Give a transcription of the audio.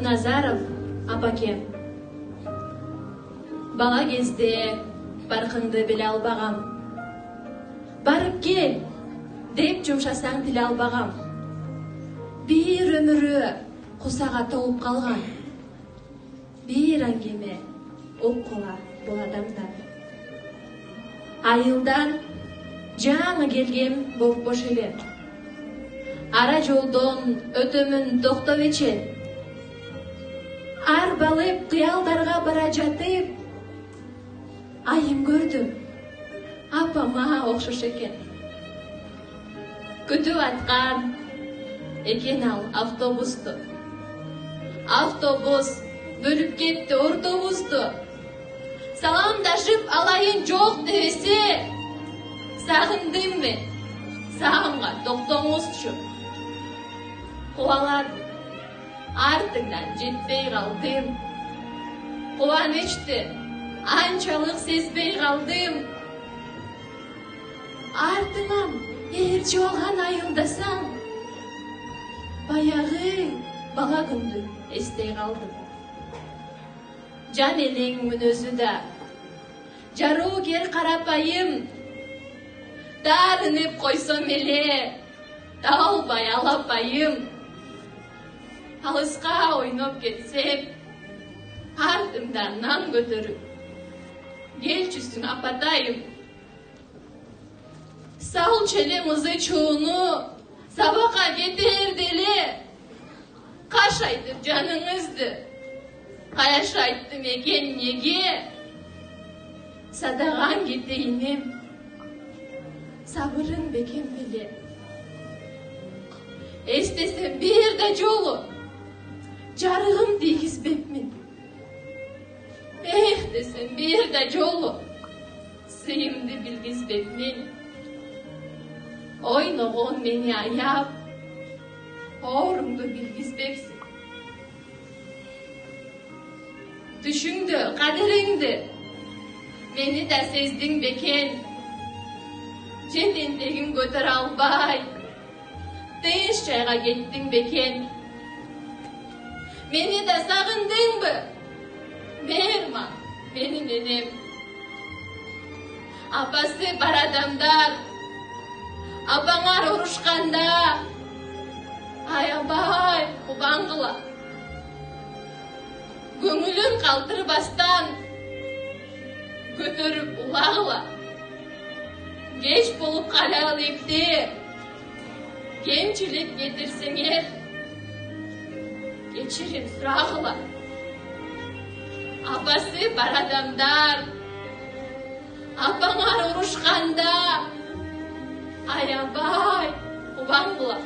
Назаров апакем. Бала кезде барқыңды біле албағам. Барып кел, деп жұмшасаң тіле албағам. Bir ömürü құсаға толып қалған. Bir әңгеме оқуға бұл адамдан. Айылдан жаңы келгем боп бош еле. Ара жолдон өтөмін тоқтап ечен. Арбалып қиялдарға бара жатып, айым көрдім, апама оқшыш екен. Күтіп атқан екен ал автобусты. Автобус бөліп кетті ортобусты. Саламдашып алайын жоқ десе, сағындым мен, сағымға тоқтамосшы. Қуаладым, артыңдан жетпей қалдым. Қуанышты анчалық сезбей қалдым. Артыңам ер жолған айылдасам, баяғы бала күнді естей қалдым. Жан елең мүнөзі да, жару кер қарапайым, дарынып қойсам еле, таалбай алапайым. Алысқа ойнап кетсем, артымдан нан көтеріп, келчүсің апатайым. Саул челемізі чуыны, сабақа кетер деле, қаш айтып жаныңызды, қаяш айттым екен неге, садаған кетейінем, сабырын бекем біле. Естесем бір да жолы, жарығым дегізбепмін. Десем бір да жолы, сыйымды білгізбепмін. Ойноғын мені аяп, орымды білгізбепсің. Түшіңді, қадіріңді, мені да сездің бекен. Жетендегін көтір албай, тыйыш жайға кеттің бекен. Мені да сағындың бі? Мерман, менің енем. Апасы бар адамдар, апаңар ұрышқанда, аябай құбаңғыла. Көңілін қалтырбастан, көтеріп ұлағыла. Кеш болып қалал епте, кемчілік кетірсіңер, кечірім сұрағыла. Апасы бар адамдар, апаңар ұрышқанда, аябай құбаңғыла.